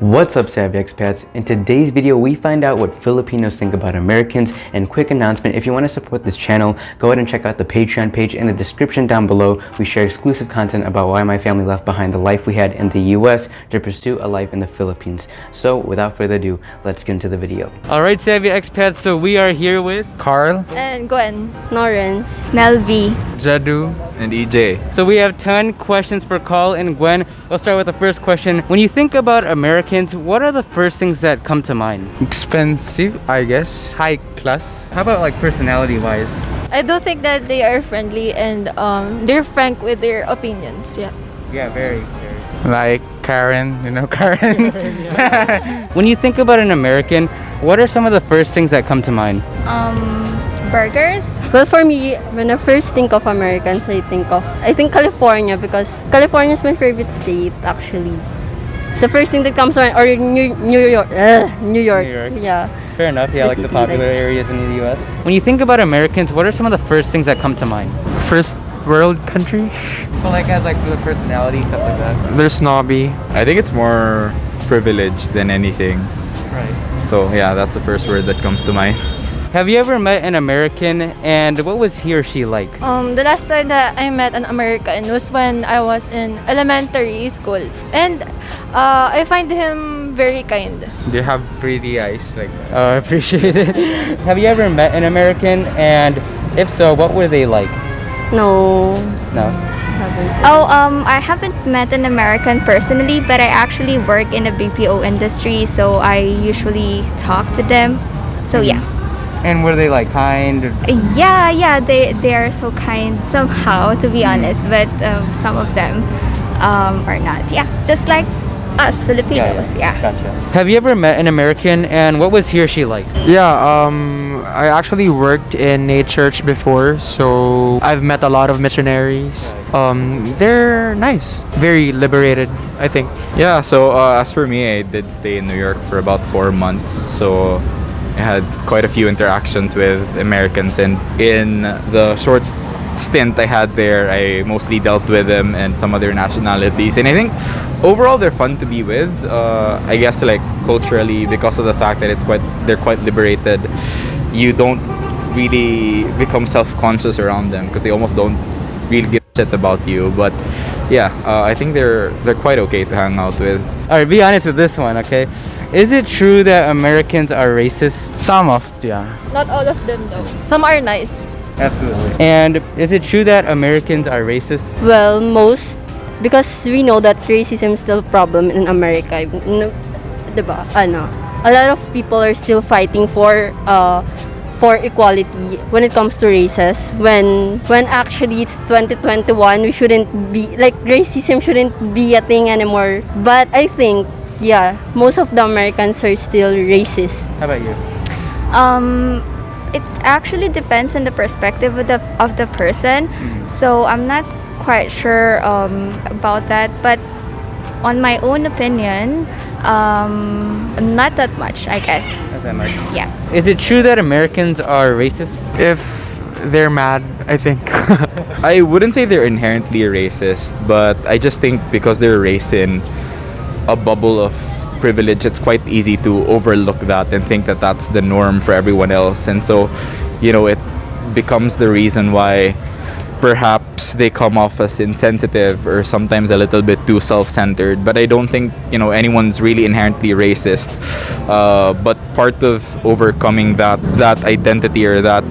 What's up, savvy expats? In today's video, we find out what Filipinos think about Americans. And quick announcement, if you want to support this channel, go ahead and check out the Patreon page in the description down below. We share exclusive content about why my family left behind the life we had in the US to pursue a life in the Philippines. So without further ado, let's get into the video. Alright, savvy expats, so we are here with Carl, And Gwen. Lawrence, Melvi, Jadu, and EJ. So we have 10 questions for Carl and Gwen. Let's start with the first question. When you think about Americans, what are the first things that come to mind? expensive, I guess, high class. How about like personality wise? I do think that they are friendly and they're frank with their opinions. Yeah. Yeah, very. Like Karen, you know, Karen. When you think about an American, what are some of the first things that come to mind? burgers. Well, for me, when I first think of Americans, I think California, because California is my favorite state actually. The first thing that comes to mind, or New York. New York. Yeah. Fair enough, yeah, The like the city, popular areas in the US. When you think about Americans, what are some of the first things that come to mind? First world country. Well, like as like for the personality, stuff like that. They're snobby. I think it's more privilege than anything. Right. So yeah, that's the first word that comes to mind. Have you ever met an American and what was he or she like? The last time that I met an American was when I was in elementary school, and I find him very kind. They have pretty eyes, like Oh, I appreciate it. Have you ever met an American, and if so, what were they like? No. No. I haven't met an American personally, but I actually work in the BPO industry, so I usually talk to them. So yeah. And were they like kind? Yeah, they are so kind somehow, to be honest, but some of them are not. Yeah, just like us Filipinos. Yeah. Gotcha. Have you ever met an American, and what was he or she like? yeah. I actually worked in a church before, so I've met a lot of missionaries. They're nice, very liberated, I think. Yeah, so as for me, I did stay in New York for about 4 months. So I had quite a few interactions with Americans, and in the short stint I had there, I mostly dealt with them and some other nationalities, and I think overall they're fun to be with. I guess like culturally, because of the fact that they're quite liberated, you don't really become self-conscious around them because they almost don't really give a shit about you. But yeah, I think they're quite okay to hang out with. Alright, be honest with this one, okay? Is it true that Americans are racist? Some of, yeah. Not all of them though. Some are nice. Absolutely. And is it true that Americans are racist? Well, most, because we know that racism is still a problem in America. Diba? A lot of people are still fighting for equality when it comes to races. When actually it's 2021, we shouldn't be like, racism shouldn't be a thing anymore. But I think, yeah, most of the Americans are still racist. How about you? It actually depends on the perspective of the person. So I'm not quite sure about that, but on my own opinion, not that much, I guess. Not that much. Yeah. Is it true that Americans are racist? If they're mad, I think. I wouldn't say they're inherently racist, but I just think because they're raised in a bubble of privilege, it's quite easy to overlook that and think that that's the norm for everyone else. And so, you know, it becomes the reason why perhaps they come off as insensitive or sometimes a little bit too self-centered. But I don't think, you know, anyone's really inherently racist. But part of overcoming that identity, or that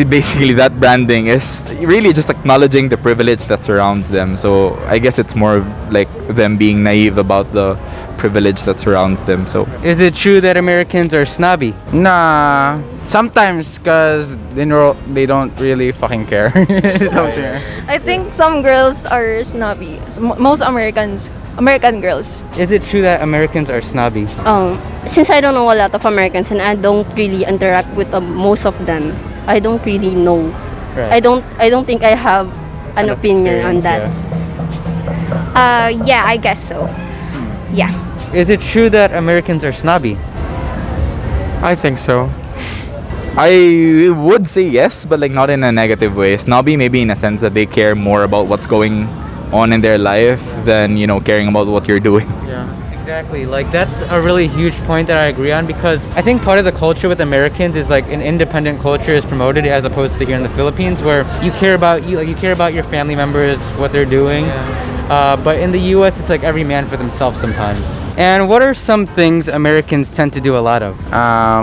basically that branding, is really just acknowledging the privilege that surrounds them. So I guess it's more of like them being naive about the privilege that surrounds them. So Is it true that Americans are snobby? Nah, sometimes, because they don't really fucking care. They don't care. I think some girls are snobby. Most American girls. Is it true that Americans are snobby? Since I don't know a lot of Americans and I don't really interact with most of them, I don't really know. Right. I don't think I have an opinion on that. Yeah, I guess so. Yeah. Is it true that Americans are snobby? I think so. I would say yes, but like not in a negative way. Snobby maybe in a sense that they care more about what's going on in their life than, you know, caring about what you're doing. Yeah. Exactly. Like that's a really huge point that I agree on because I think part of the culture with Americans is like an independent culture is promoted as opposed to here in the Philippines where you care about you care about your family members, what they're doing. But in the US it's like every man for themselves sometimes. And what are some things Americans tend to do a lot of?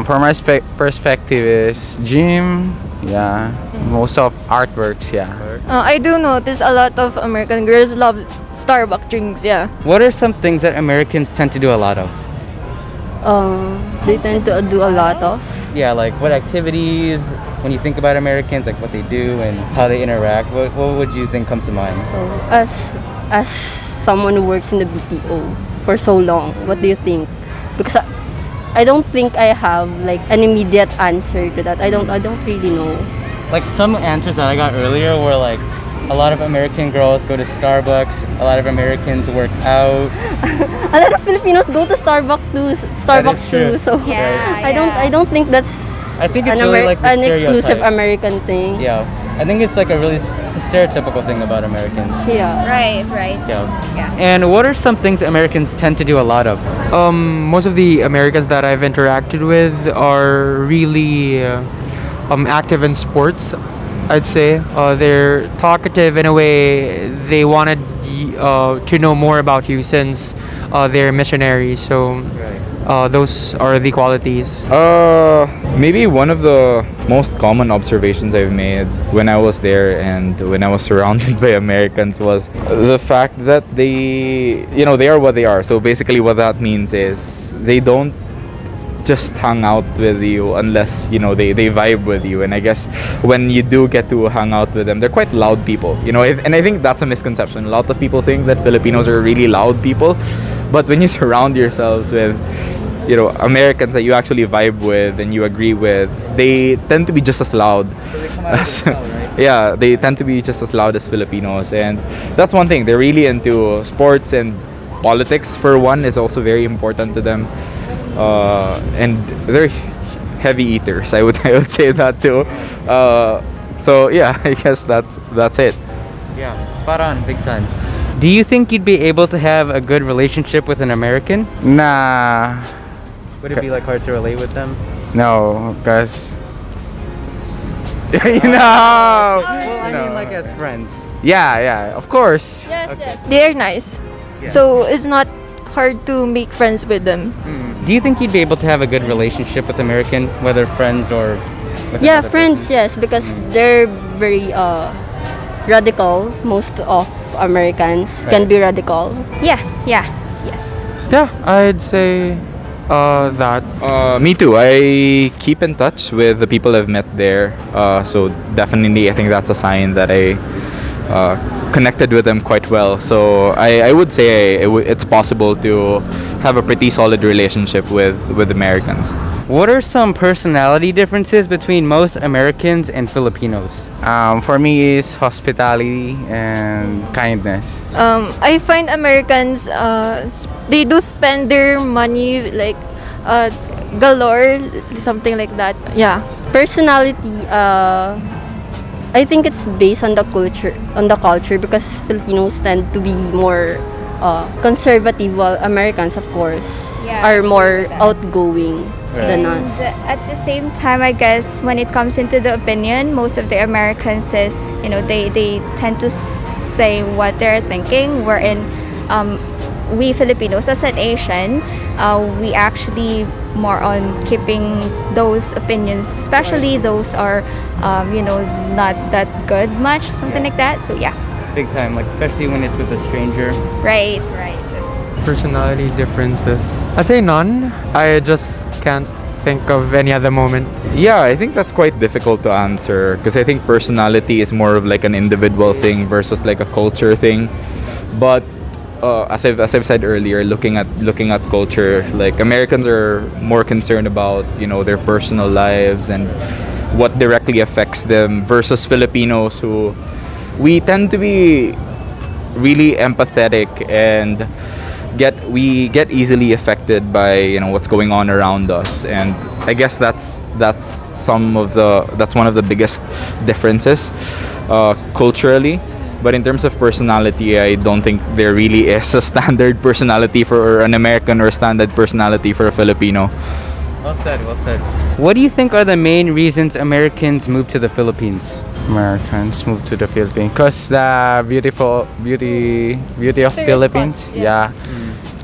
From my perspective is gym, yeah, most of artworks, yeah. I do notice a lot of American girls love Starbucks drinks, yeah. What are some things that Americans tend to do a lot of? They tend to do a lot of. Yeah, like what activities, when you think about Americans, like what they do and how they interact, what would you think comes to mind? As someone who works in the BPO for so long, what do you think? Because I don't think I have like an immediate answer to that. I don't really know. Like some answers that I got earlier were like a lot of American girls go to Starbucks, a lot of Americans work out. A lot of Filipinos go to Starbucks too. So Yeah, I don't think that's I think it's really like the an exclusive stereotype. American thing. Yeah, I think it's like it's a stereotypical thing about Americans. Yeah. Right. Yeah. And what are some things Americans tend to do a lot of? Most of the Americans that I've interacted with are really active in sports. I'd say they're talkative in a way. They wanted to know more about you since they're missionaries. So those are the qualities. Maybe one of the most common observations I've made when I was there and when I was surrounded by Americans was the fact that they are what they are. So basically what that means is they don't just hang out with you unless they vibe with you. And I guess when you do get to hang out with them, they're quite loud people, and I think that's a misconception. A lot of people think that Filipinos are really loud people, but when you surround yourselves with Americans that you actually vibe with and you agree with, they tend to be just as loud. So they come out of the right? Yeah, they tend to be just as loud as Filipinos, and that's one thing. They're really into sports, and politics for one is also very important to them. And they're heavy eaters. I would say that too. So yeah, I guess that's it. Yeah, spot on, big time. Do you think you'd be able to have a good relationship with an American? Nah, Would it be like hard to relate with them? no, cause Well, I No. mean like as friends. yeah, of course. Yes. They're nice. Yeah. So it's not hard to make friends with them. Do you think you'd be able to have a good relationship with American, whether friends or with Yeah, another friends, person? yes, because they're very radical. Most of Americans can be radical. Yes. Yeah, I'd say that. Me too. I keep in touch with the people I've met there. So definitely, I think that's a sign that I connected with them quite well. So I would say it's possible to have a pretty solid relationship with Americans. What are some personality differences between most Americans and Filipinos? For me is hospitality and kindness. I find Americans, they do spend their money like galore, something like that. Yeah. Personality, I think it's based on the culture because Filipinos tend to be more conservative, while Americans, of course, Yeah, are I more agree with that. outgoing than And us. at the same time, I guess when it comes into the opinion, most of the Americans is they tend to say what they're thinking. Wherein we Filipinos as an Asian, we actually more on keeping those opinions, especially those are not that good much, something like that. So yeah, Big time, like especially when it's with a stranger. right. Personality differences. I'd say none. I just can't think of any other moment. Yeah, I think that's quite difficult to answer because I think personality is more of like an individual thing versus like a culture thing. But as I've said earlier, looking at culture, like Americans are more concerned about their personal lives and what directly affects them versus Filipinos, who we tend to be really empathetic and we get easily affected by what's going on around us, and I guess that's one of the biggest differences culturally. But in terms of personality, I don't think there really is a standard personality for an American or a standard personality for a Filipino. Well said, well said. What do you think are the main reasons Americans move to the Philippines? Americans move to the Philippines because the beauty of Tourist Philippines. spots, yes. Yeah.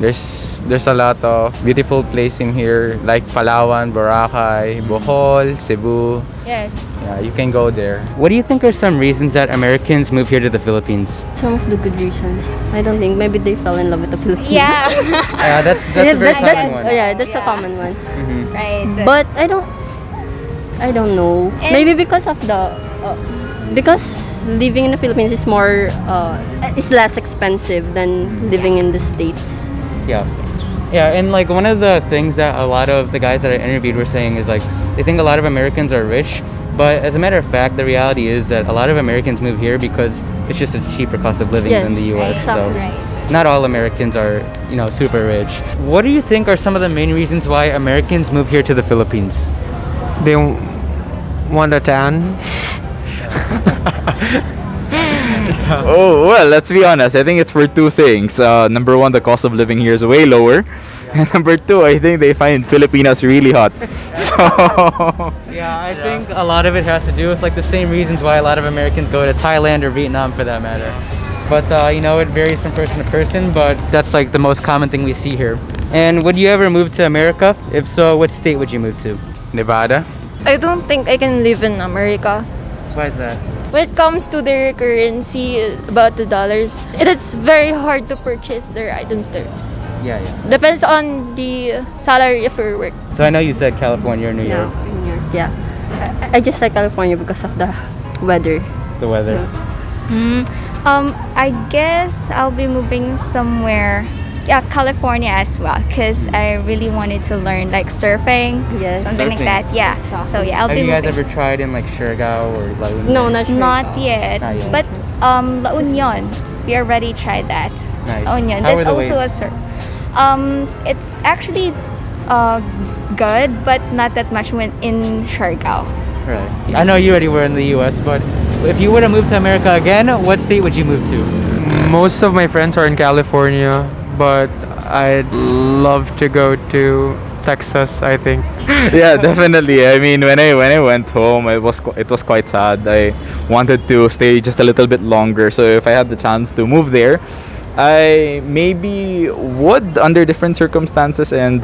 There's a lot of beautiful place in here like Palawan, Boracay, Bohol, Cebu. Yes. Yeah, you can go there. What do you think are some reasons that Americans move here to the Philippines? Some of the good reasons. I don't think. Maybe they fell in love with the Philippines. Yeah. Yeah, that's a very common one. Yeah, that's a Yeah. common one. Right. But I don't know. And- Maybe because of because living in the Philippines is is less expensive than living in the States. Yeah. Yeah, and like one of the things that a lot of the guys that I interviewed were saying is like they think a lot of Americans are rich, but as a matter of fact, the reality is that a lot of Americans move here because it's just a cheaper cost of living than the US. exactly. So not all Americans are, super rich. What do you think are some of the main reasons why Americans move here to the Philippines? They want a tan. Oh, well, let's be honest. I think it's for two things. Number one, the cost of living here is way lower. And number two, I think they find Filipinas really hot. So, Yeah, I think a lot of it has to do with like the same reasons why a lot of Americans go to Thailand or Vietnam for that matter. But it varies from person to person, but that's like the most common thing we see here. And would you ever move to America? If so, what state would you move to? Nevada. I don't think I can live in America. Why is that? When it comes to their currency, about the dollars, it's very hard to purchase their items there. Yeah. Depends on the salary of your work. So I know you said California or New York, New York. Yeah. I just like California because of the weather. the weather. I guess I'll be moving somewhere. Yeah, California as well, because I really wanted to learn like surfing, Yes. something like Surfing. that. Yeah. So yeah, I'll Have be you guys moving. ever tried in like Siargao or La Union? No, not sure. Not yet. Not yet. But La Union, we already tried that. Nice. La Union. How There's were the also a waves? surf. It's actually good, but not that much when in Siargao. Right. I know you already were in the U.S., but if you were to move to America again, what state would you move to? Most of my friends are in California, but I'd love to go to Texas, I think. yeah, definitely. I mean, when I went home, it was quite sad. I wanted to stay just a little bit longer. So if I had the chance to move there, I maybe would under different circumstances, and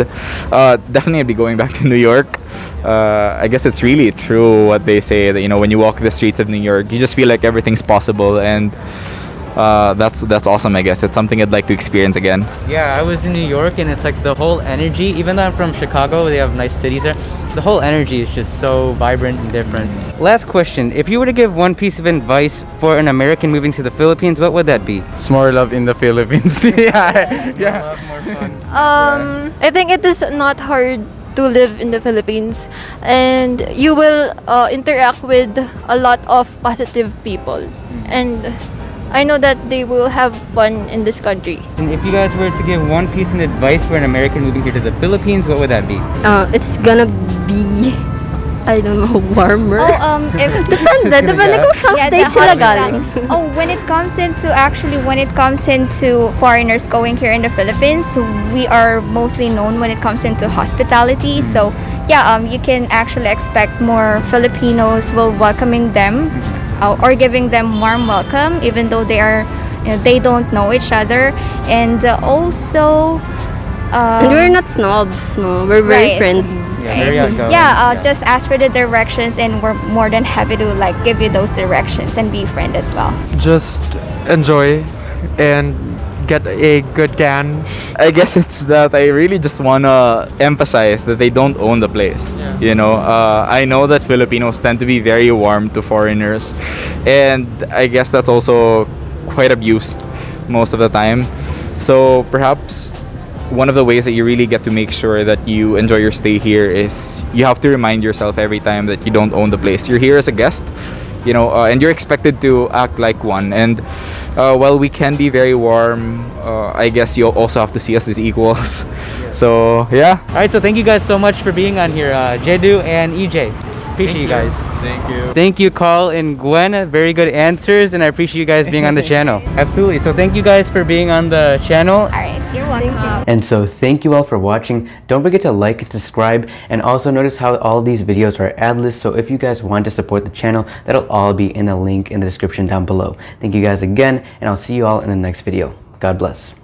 definitely be going back to New York. I guess it's really true what they say that when you walk the streets of New York, you just feel like everything's possible, and that's awesome. I guess it's something I'd like to experience again. Yeah, I was in New York, and it's like the whole energy. Even though I'm from Chicago, they have nice cities there. The whole energy is just so vibrant and different. Last question: if you were to give one piece of advice for an American moving to the Philippines, what would that be? It's more love in the Philippines. yeah. Love, more fun. I think it is not hard to live in the Philippines, and you will interact with a lot of positive people, and I know that they will have fun in this country. And if you guys were to give one piece of advice for an American moving here to the Philippines, what would that be? It's gonna be, I don't know, warmer. If Depende kung saan yeah, state the sila hospital- galing. when it comes into foreigners going here in the Philippines, we are mostly known when it comes into hospitality. So yeah, you can actually expect more Filipinos will welcoming them or giving them warm welcome, even though they don't know each other, and also. And we're not snobs, no. We're very Right. friendly. Yeah, very outgoing. Just ask for the directions, and we're more than happy to give you those directions and be friend as well. Just enjoy and get a good tan. I guess it's that I really just wanna emphasize that they don't own the place. I know that Filipinos tend to be very warm to foreigners, and I guess that's also quite abused most of the time. So perhaps one of the ways that you really get to make sure that you enjoy your stay here is you have to remind yourself every time that you don't own the place. You're here as a guest, and you're expected to act like one. And while we can be very warm, I guess you also have to see us as equals. So yeah. All right, so thank you guys so much for being on here, Jedu and EJ. appreciate you guys. Thank you. Thank you, Carl and Gwen. Very good answers, and I appreciate you guys being on the channel. Absolutely. So thank you guys for being on the channel. All right, you're welcome. And so thank you all for watching. Don't forget to like and subscribe, and also notice how all these videos are adless, so if you guys want to support the channel, that'll all be in the link in the description down below. Thank you guys again, and I'll see you all in the next video. God bless.